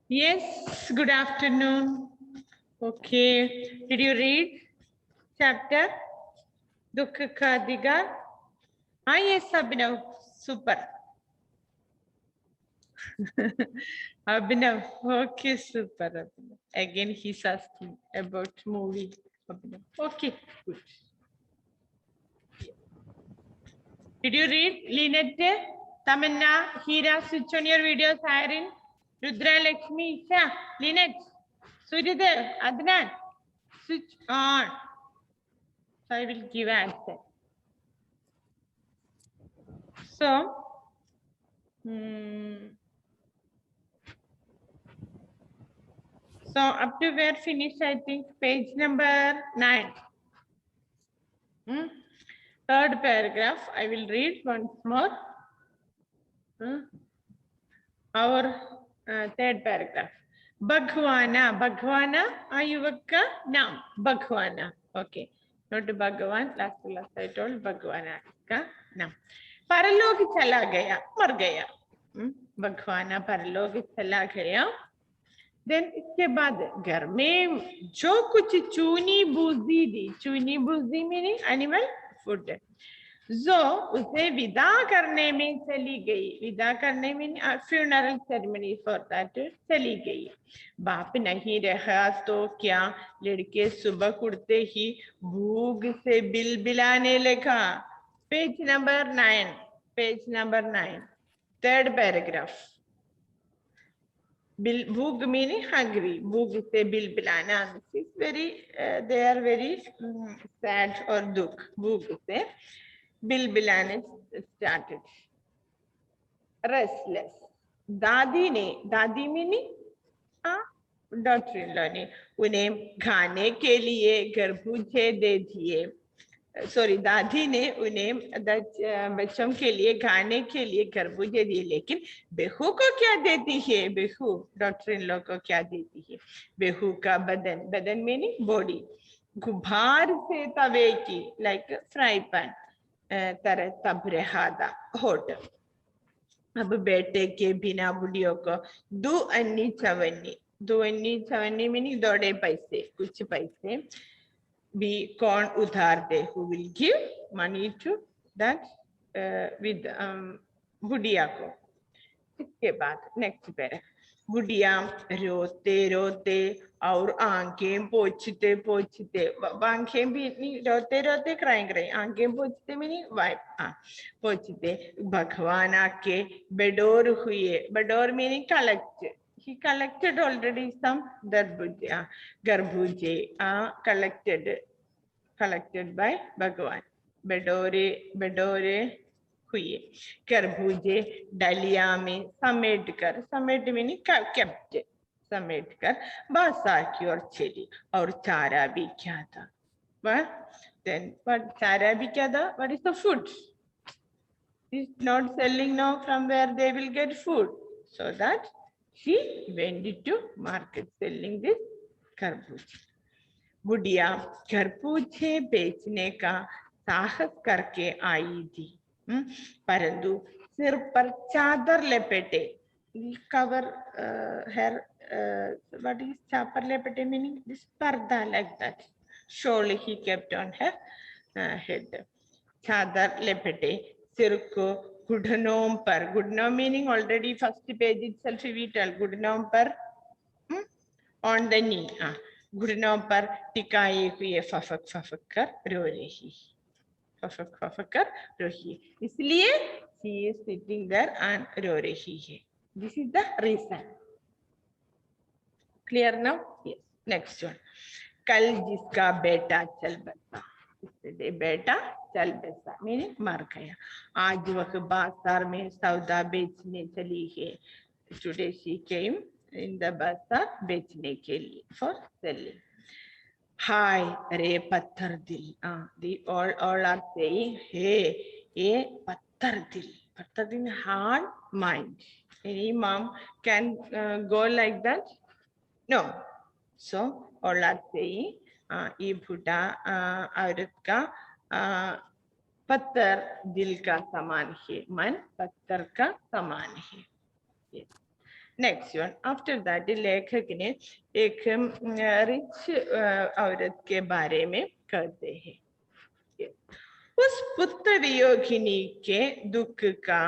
Yes, good afternoon. Okay, did you read chapter Dukha Ka Digar? Ah, yes, Abhinav, super. Abhinav, okay, super. Abhinav. Again, he's asking about movie. Abhinav. Okay, good. Did you read Lynette, Tamanna, Hira, switch on your videos, Irene, Rudra, Lakshmi, Isha, Lynette, Suryadev, Adnan, switch on. So I will give answer. So, so up to where finished, I think page number 9. Third paragraph, I will read once more. Our third paragraph. Bhagwana, Bhagwana, Ayuvaka, now, Bhagwana. Okay, not Bhagavan, last class I told Bhagwana का नाम परलोक चला गया मर गया भगवाना परलोक चला गया देन इसके बाद घर में जो कुछ चूनी बूजी मीनिंग एनिमल फूड जो उसे विदा करने में चली गई विदा करने में फ्यूनरल सेरेमनी फॉर दैट चली गई बाप नहीं रहा तो क्या लड़के सुबह उठते ही भूख से बिलबिलाने लगा पेज नंबर 9 थर्ड पैराग्राफ भूख meaning hungry भूख से बिलबिलाना is very they are very sad or dukh भूख से बिलबिलाने started restless दादी meaning डॉक्टर इन लॉ ने उन्हें खाने के लिए खरबूजे दे दिए सॉरी दादी ने उन्हें बच्चों के लिए खाने के लिए खरबूजे दिए लेकिन बेहू को क्या देती है बेहू डॉक्टर इन लॉ को क्या देती है बेहू का बदन मीनिंग बॉडी गुब्बार से तवे की लाइक फ्राई पैन तरह तब रहा था हॉट अब बेटे के बिना बुढ़ियों को दो अन्नी चवन्नी मीनिंग दौड़े पैसे कुछ पैसे भी कौन उधार दे who will give money to that with बुढ़िया को इसके बाद नेक्स्ट पैरा बुढ़िया रोते रोते और आंखें पोछते आंखें भी रोते रोते क्राइंग आंखें पोछते मीनिंग वाइप पोछते भगवान आके बेडोर हुए बेडोर meaning collect he collected already some garbuje collected by Bhagavan. bedore हुए खरबूजे डलिया में समेट मीनिंग kept समेट कर बाजार की ओर चली और चारा भी क्या था then what चारा भी क्या था what is the food is not selling now from where they will get food so that she went to market selling this खरबूजे बुढ़िया खरबूजे बेचने का साहस करके आई थी परंतु सिर पर चादर लपेटे cover her what is चादर लपेटे meaning this पर्दा like that shawl he kept on her head चादर लपेटे सिर को घुटनों पर घुटनों meaning already first page itself we tell घुटनों पर on the knee घुटनों पर टिकाए हुए फफक कर रो रही फफक कर रही इसलिए she is sitting there and रो रही है this is the reason clear now yes next one कल जिसका बेटा चल बसा बेटा चल बसा मीनिंग मर गया आज वह बाजार में सौदा बेचने चली है today she came in the bazaar बेचने के लिए for selling Hi, अरे पत्थर दिल the all are saying hey पत्थर दिल hard mind any mom can go like that no so all are saying ये बूढ़ा औरत का पत्थर दिल का समान है मन पत्थर का समान है yes. Next one after that लेखक ने एक रिच औरत के बारे में कहते हैं उस पुत्र वियोगिनी के दुख का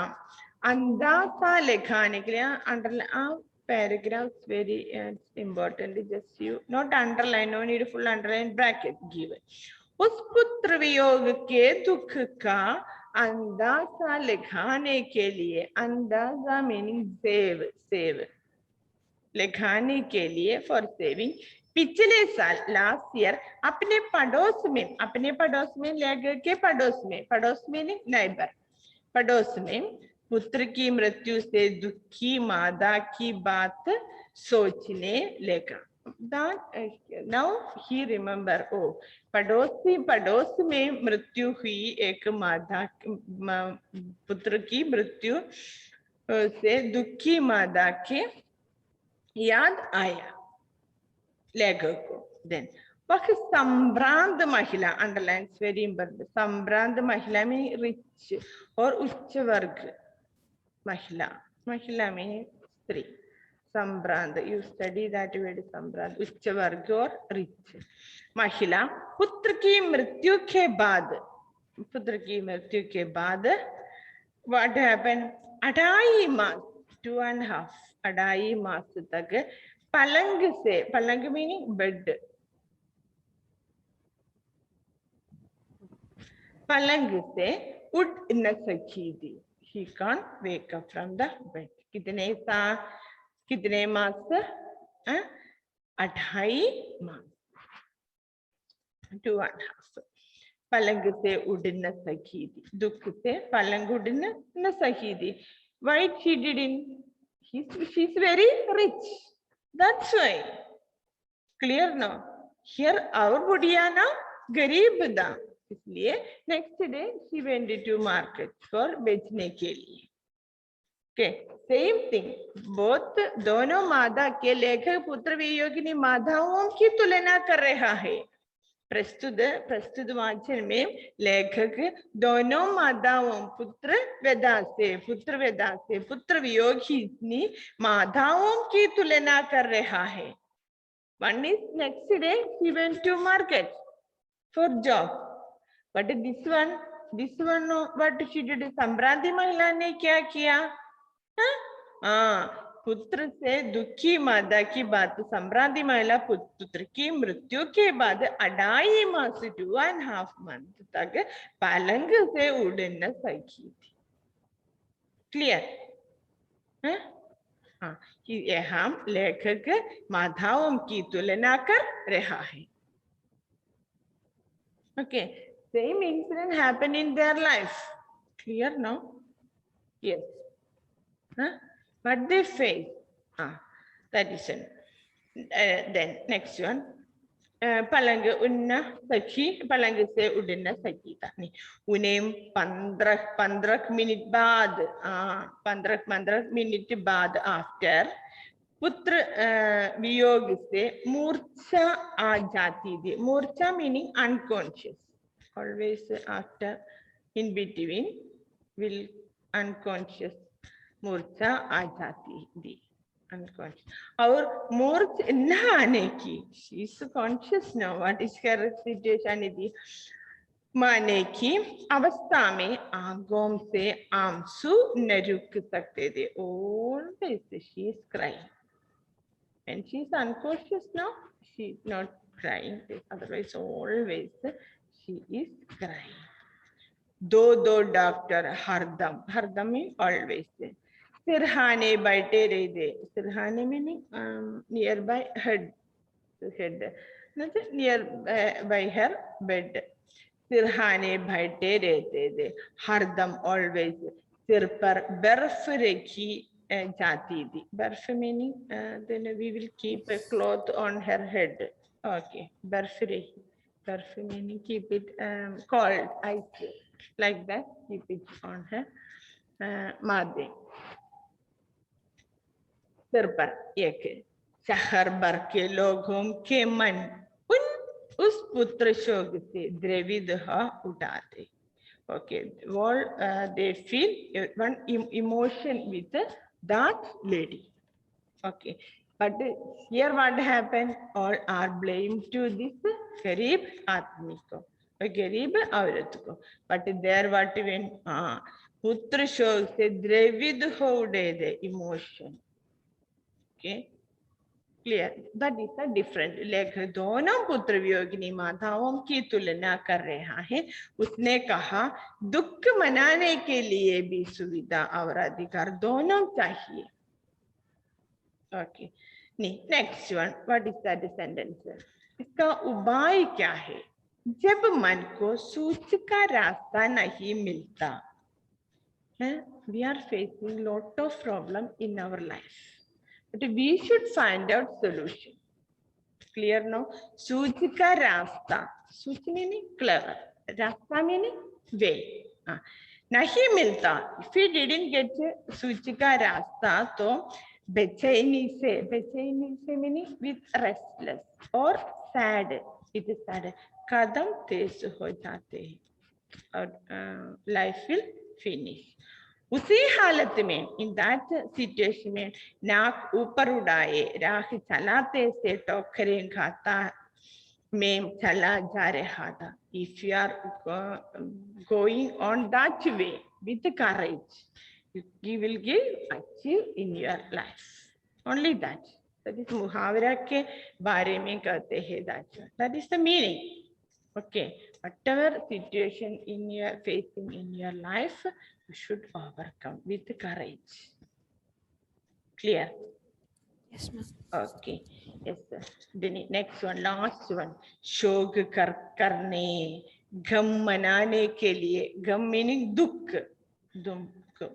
अंदाजा लिखाने के लिए underline paragraphs very important just you not underline no need full underline bracket given उस पुत्र वियोग के दुख का अंदाजा लिखाने के लिए अंदाजा मीनिंग सेव लिखाने के लिए फॉर सेविंग पिछले साल लास्ट ईयर अपने पड़ोस में लेखक के पड़ोस में नेबर पड़ोस में पुत्र की मृत्यु से दुखी माता की बात सोचने लगा नाउ ही रिमेम्बर ओ पड़ोस में मृत्यु हुई एक माता पुत्र की मृत्यु से दुखी माता के याद आया लेखक को देन वह संभ्रांत महिला अंडरलाइन वेरी इंपॉर्टेंट संभ्रांत महिला में रिच और उच्च वर्ग महिला में स्त्री संभ्रांत यू स्टडी दैट वर्ड संभ्रांत उच्च वर्ग और रिच महिला पुत्र की मृत्यु के बाद व्हाट हैपेंड 2.5 मास 2.5 2.5 मास तक पलंग मीनिंग बेड पलंग से उठ न सकी थी he can't wake up from the bed कितने मास 2.5 मास 2.5 पलंग से उड़ न सकी थी दुख से पलंग उड़ न सकी थी why she didn't she's very rich that's why clear now here our बुढ़िया ना गरीब था इसलिए next day she went to market for बेचने के लिए okay सेम थिंग बोथ दोनों मादा के लेखक पुत्र वियोगिनी माताओं की तुलना कर रहा है प्रस्तुत वाचन में लेखक दोनों माताओं पुत्र वियोगिनी माताओं की तुलना कर रहा है one is next day he went to market for job but this one what she did संभ्रांति महिला ने क्या किया पुत्र से दुखी माता की बात संभ्रांति महिला पुत्र की मृत्यु के बाद 2.5 मास 2.5 मंथ तक पलंग से उड़ न सकी थी क्लियर यहाँ लेखक माताओं की तुलना कर रहा है okay same incident happened in their life clear now yes but they face that is it then next one पलंग से उड़ना सकी था नहीं उन्हें 15 मिनट बाद आफ्टर पुत्र वियोग से मूर्छा आ जाती थी मूर्छा meaning unconscious always after in between will unconscious मूर्छा आ जाती थी अनकॉन्शियस और मूर्छ न आने की she is conscious know what is her situation थी माने की अवस्था में आंखों से आंसू न रुक सकते थे always she is crying and she is unconscious now she is not crying otherwise always she is crying दो डॉक्टर हरदम means always सिरहाने बैठे रहते सिरहाने meaning nearby head near by her bed सिरहाने बैठे रहते थे हरदम always सिर पर बर्फ रखी जाती थी बर्फ meaning then we will keep a cloth on her head okay बर्फ meaning keep it cold ice like that keep it on her माथे सिर पर एक शहर भर के लोगों के मन उस पुत्र शोक से द्रवित हो उठाते okay they feel one emotion with that lady Okay, but here what happened? All are blamed to this Garib Admi ko, Garib Aurat ko. But there what went? Putra shows se Dravid ho de emotion. Okay, clear. That is a different. Like दोनों पुत्र वियोगिनी माताओं की तुलना कर रहा है. उसने कहा दुख मनाने के लिए भी सुविधा और अधिकार दोनों चाहिए. Okay. Next one. What is that sentence? इसका उपाय क्या है? जब मन को सूच का रास्ता नहीं मिलता, we are facing lot of problem in our life, but we should find out solution. Clear now? सूच का रास्ता. सूच meaning clever. रास्ता meaning way. नहीं मिलता. If we didn't get सूच का रास्ता, तो बेचैनी से meaning with restless or sad. It is sad. कदम तेज हो जाते हैं और life will finish. उसी हालत में in that situation में नाक ऊपर उड़ाए राह चलाते से टोकरें खाता में चला जा रहा था. If you are going on that way with courage, you will achieve in your life. Only that. That is मुहावरा के बारे में कहते हैं. That is the meaning. Okay, whatever situation in your facing in your life, you should overcome with courage. Clear? Yes, ma'am. Okay. Yes, sir. Then next one, last one. शोक करने, गम मनाने के लिए, गम meaning दुख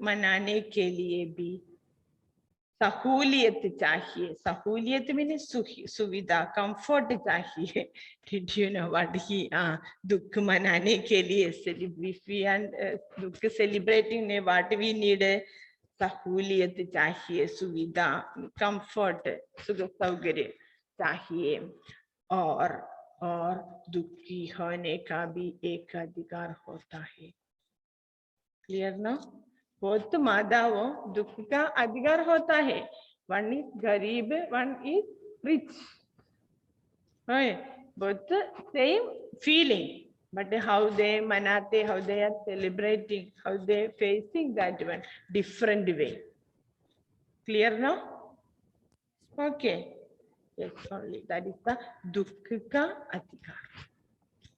मनाने के लिए भी सहूलियत चाहिए. सहूलियत मीनिंग सुविधा, कंफर्ट चाहिए. Did you know what he दुख मनाने के लिए दुख celebrating ने what we need सहूलियत चाहिए, सुविधा, कंफर्ट, सुख सौकर्य चाहिए और दुखी होने का भी एक अधिकार होता है. क्लियर ना? बहुत मादाओं दुख का अधिकार होता है. One is गरीब, one is rich. Both same feeling, but how they manate, how they are celebrating, how they facing that one different way. Clear now? Okay. Yes, only that is the dukha ka adhikar.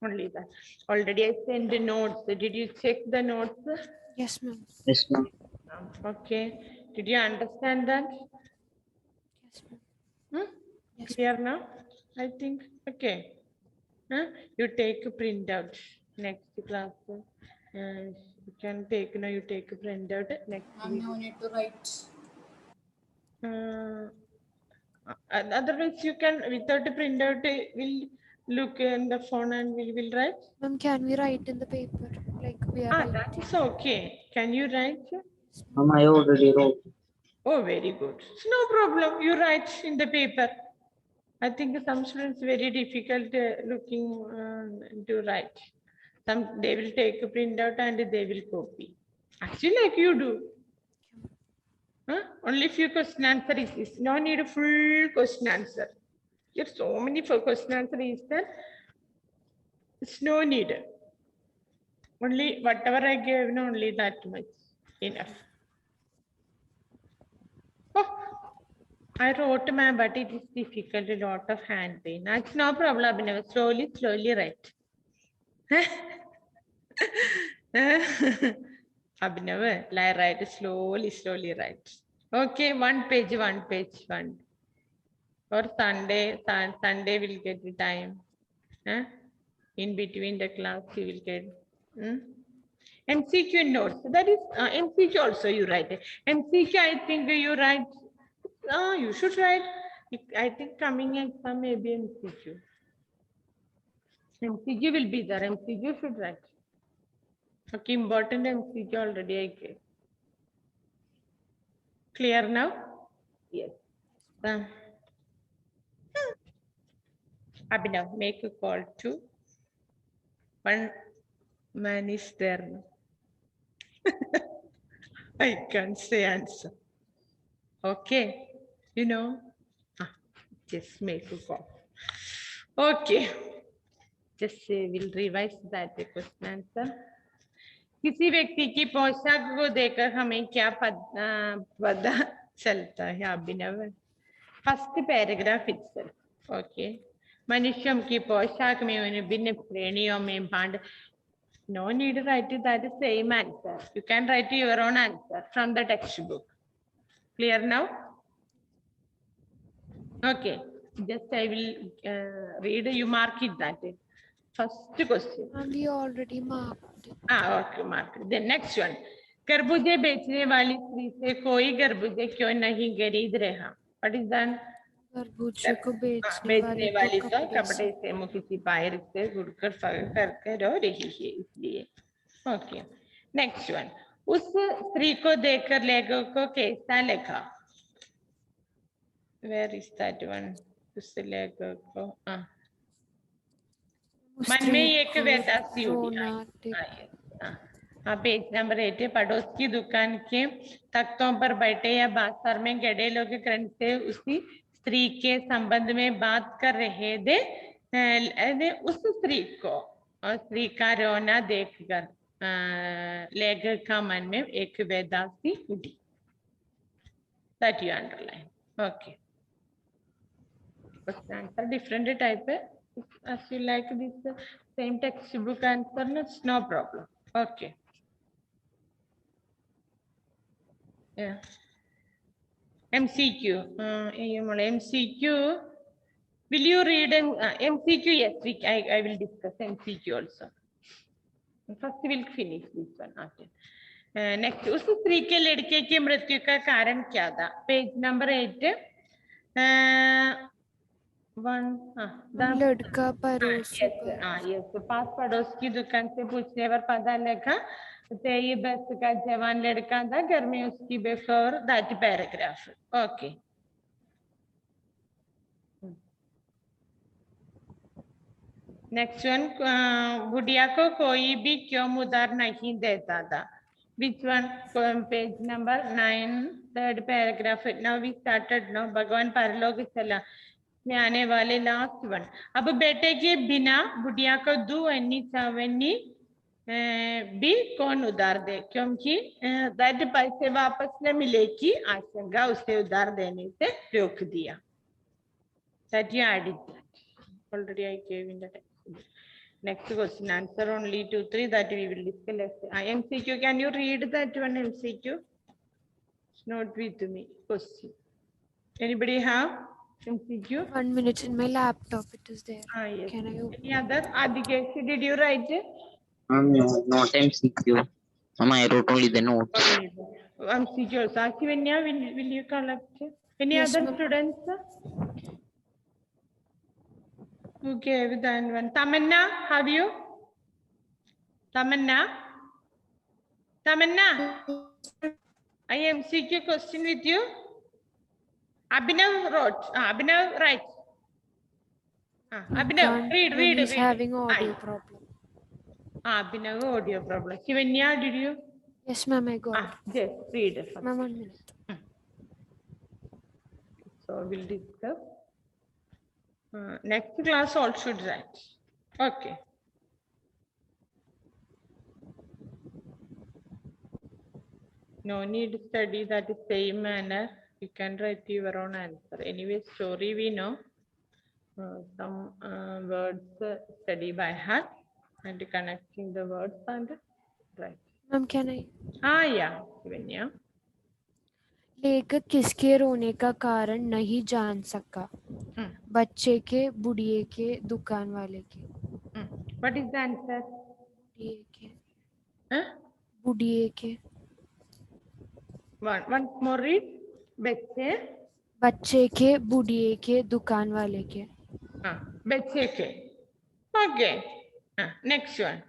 Only that. Already I sent the notes. Did you check the notes? Yes, ma'am. Yes, ma'am. Okay. Did you understand that? Yes, ma'am. Yes, Clear now? I think. Okay. You take a printout next class. You can take, you take a printout next week. No need to write. Otherwise, you can, without a printout, we'll look in the phone and we will write. ma'am, can we write in the paper? Like we are That writing. is okay. Can you write? Ma'am, I already wrote. Oh, very good. It's no problem. You write in the paper. I think some students very difficult looking to write. Some they will take a printout and they will copy. Actually, like you do. Only few question answer is this. No need a full question answer. Here so many for question answer is there. It's no need. Only whatever I gave, no, only that much enough. Oh, I wrote, ma'am, but it is difficult, a lot of hand pain. That's no problem, Abhinav. Slowly write. Abhinav, write slowly write. Okay, one page. Or Sunday will get the time. In between the class, you will get. MCQ notes. That is MCQ also you write. MCQ, I think you write. You should write. I think coming exam may be MCQ. MCQ will be there. MCQ should write. Okay, important MCQ already I gave. Clear now? Yes. Abhinav, make a call to one man is there. I can't say answer. Okay. You know? Just make a call. Okay. Just we'll revise that question answer. किसी व्यक्ति की पोशाक को देखकर हमें क्या पता चलता है Abhinav? First paragraph itself. Okay. मनुष्यों की पोशाक में उन्हें भिन्न श्रेणियों में बांट. No need to write that same answer. You can write your own answer from the textbook. Clear now? Okay. Just I will read. You mark it that. First question. And we already marked it. Okay, mark. The next one. खरबूजे बेचने वाली स्त्री से कोई खरबूजे क्यों नहीं खरीद रहा? What is that? खरबूजे को बेचने वाली तो कपड़े से मुंह किसी बाहर से गुड़कर करके रो रही है इसलिए. ओके. Next one. उस स्त्री को देखकर लेखक को कैसा लगा? Where is that one? उस लेखक को मन में एक वेदासी उठी. Page number 8. पड़ोस की दुकान के तख्तों पर बैठे या बाजार में गड़े लोग करण से उसी स्त्री के संबंध में बात कर रहे थे. उस स्त्री को और स्त्री का रोना देखकर लेखक का मन में एक वेदासी उठी. That you underline. Okay. Question answer different type. As you like this same textbook answer, no problem. Okay. Yeah. MCQ. MCQ. Will you read MCQ? Yes, I will discuss MCQ also. First, we will finish this one. Okay. Next, उस स्त्री के लड़के की मृत्यु का कारण क्या था? Page number 8. लड़का पड़ोस पास पड़ोस की दुकान से पूछने पर पता लगा ये बस का जवान लड़का था. घर में उसकी before that paragraph. Okay. Next one. बुढ़िया को कोई भी क्यों उधार नहीं देता था? Which one? Page number 9, third paragraph. Now we started. Now भगवान परलोक चला में आने वाले लास्ट वन. अब बेटे के बिना बुढ़िया को दुअन्नी चावन्नी भी कौन उधार दे? क्योंकि दैट पैसे वापस न मिले की आशंका उसे उधार देने से रोक दिया. That you added that. Already I gave in the text. Next question, answer only 2, 3 that we will discuss. MCQ, can you read that one MCQ? It's not with me. Question. Anybody have MCQ? 1 minute in my laptop. It is there. Yes. Can I open? Any other? Adhikesh, did you write it? No, not MCQ. Mama, I wrote only the notes. MCQ. Ashwanya, will you collect? Any Yes, other ma'am. students? Okay, with that one. Tamanna, have you? Tamanna? I MCQ question with you. Abhinav wrote. Abhinav writes. Abhinav, read. He's having audio problem. Abhinav audio problem. Shivanya, did you? Yes, ma'am, I got it. Yes, read first. Ma'am, 1 minute. So we'll discuss. Next class all should write. Okay. No need to study that same manner. You can write your own answer. Anyway, story we know. Some words study by heart and connecting the words and write. Ma'am, can I? Yeah. Shivanya. लेखक किसके रोने का कारण नहीं जान सका? बच्चे के, बुढ़िए के, दुकान वाले के. What is the answer? बुढ़िए के. Huh? बुढ़िए के. One more read. बच्चे के, बुढ़िए के, दुकान वाले के. बच्चे के. Okay. Next one.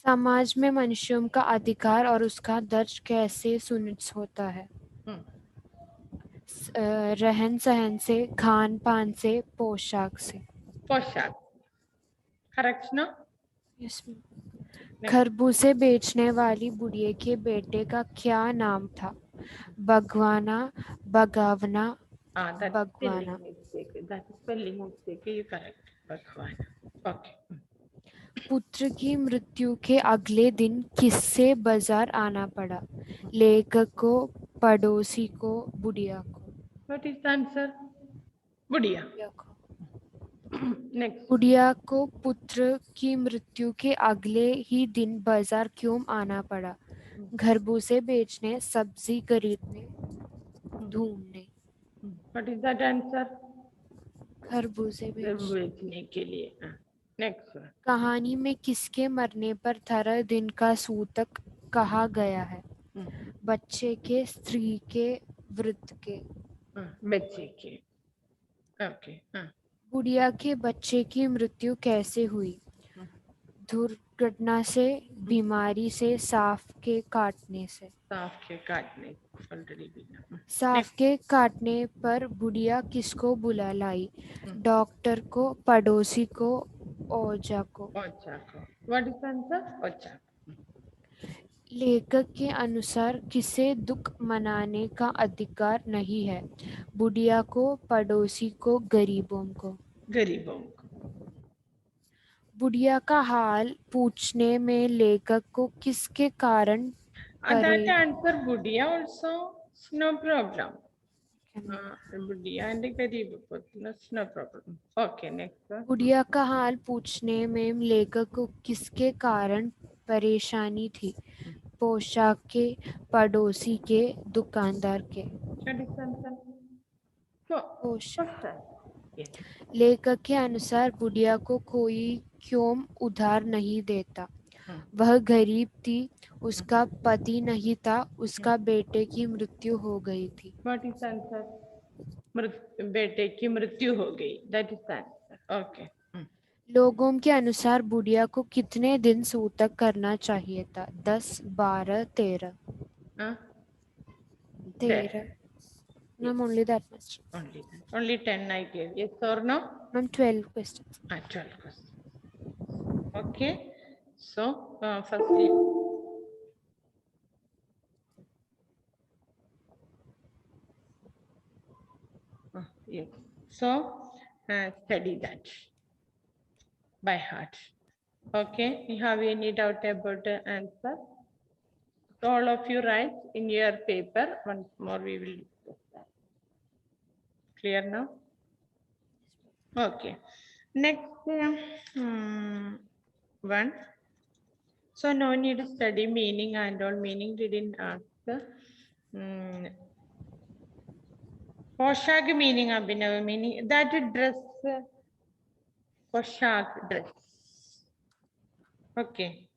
समाज में मनुष्यों का अधिकार और उसका दर्ज कैसे सुनिश्चित होता है? रहन सहन से, खान पान से, पोशाक से. पोशाक. Correct, no? Yes, ma'am. खरबूजे बेचने वाली बुढ़िया के बेटे का क्या नाम था? भगवाना, भगावना, That Bhagwana. spelling mistake. That spelling mistake. You correct. Bhagwana. Okay. पुत्र की मृत्यु के अगले दिन किससे बाजार आना पड़ा? लेखक को, पड़ोसी को, बुढ़िया को। What is the answer? Budia. बुढ़िया को। Next. बुढ़िया को पुत्र की मृत्यु के अगले ही दिन बाजार क्यों आना पड़ा? खरबूजे बेचने, सब्जी खरीदने, ढूंढने। What is that answer? खरबूजे बेचने। बेचने के लिए. Next one. कहानी में किसके मरने पर 18 दिन का सूतक कहा गया है? बच्चे के, स्त्री के, वृद्ध के। बच्चे के. Okay. बुढ़िया के बच्चे की मृत्यु कैसे हुई? दुर्घटना से, बीमारी से, सांप के काटने से। सांप के काटने. Already been. सांप के काटने पर बुढ़िया किसको बुला लाई? डॉक्टर को, पड़ोसी को, ओझा को। ओझा को. What is the answer? ओझा. लेखक के अनुसार किसे दुख मनाने का अधिकार नहीं है? बुढ़िया को, पड़ोसी को, गरीबों को। गरीबों को. बुढ़िया का हाल पूछने में लेखक को किसके कारण That answer बुढ़िया also. No problem. बुढ़िया and गरीब both. No problem. Okay. Next one. बुढ़िया का हाल पूछने में लेखक को किसके कारण परेशानी थी? पोशाक के, पड़ोसी के, दुकानदार के। What is the answer? पोशाक। Yes. लेखक के अनुसार बुढ़िया को कोई क्यों उधार नहीं देता? वह गरीब थी, उसका पति नहीं था, उसका बेटे की मृत्यु हो गई थी। What is the answer? बेटे की मृत्यु हो गई. That is the answer. Okay. लोगों के अनुसार बुढ़िया को कितने दिन सूतक करना चाहिए था? 10, 12, 13। 13. Ma'am, only that much. Only 10 I gave. Yes or no? Ma'am, 12 questions. 12 questions. Okay. So, firstly, yes. So, study that by heart. Okay. You have any doubt about the answer? So all of you write in your paper. Once more, we will discuss that. Clear now? Okay. Next one. So no need to study meaning and all. Meaning didn't ask. Poshak meaning, Abhinav meaning that dress. Poshak dress. Okay.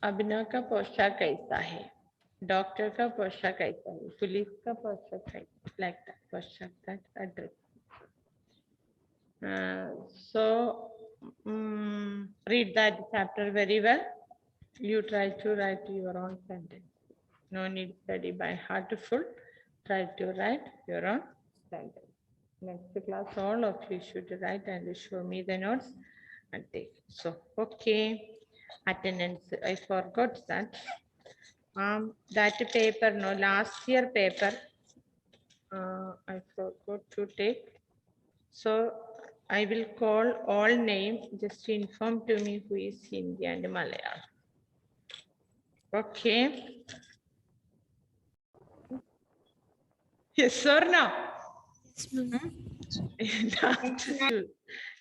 अभिनव का पोशाक कैसा है? Doctor का पोशाक कैसा है? Police का पोशाक कैसा? Like that पोशाक, that address. So read that chapter very well. You try to write your own sentence. No need study by heart full. Try to write your own sentence. Next class, all of you should write and show me the notes and take. So, okay. Attendance, I forgot that. That paper, no, last year paper, I forgot to take. So, I will call all names, just inform to me who is Hindi and Malayalam. Okay. Yes or no?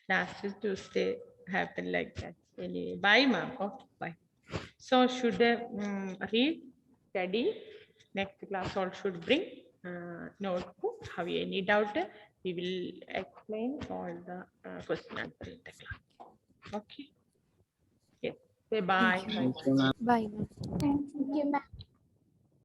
Last Tuesday happened like that. Anyway, bye, ma'am. Okay, bye. So should read, study. Next class all should bring notebook. Have you any doubt? We will explain all the question answer in the class. Okay. Yes. Say bye. Thank you, ma'am. Bye, ma'am. Thank you, ma'am.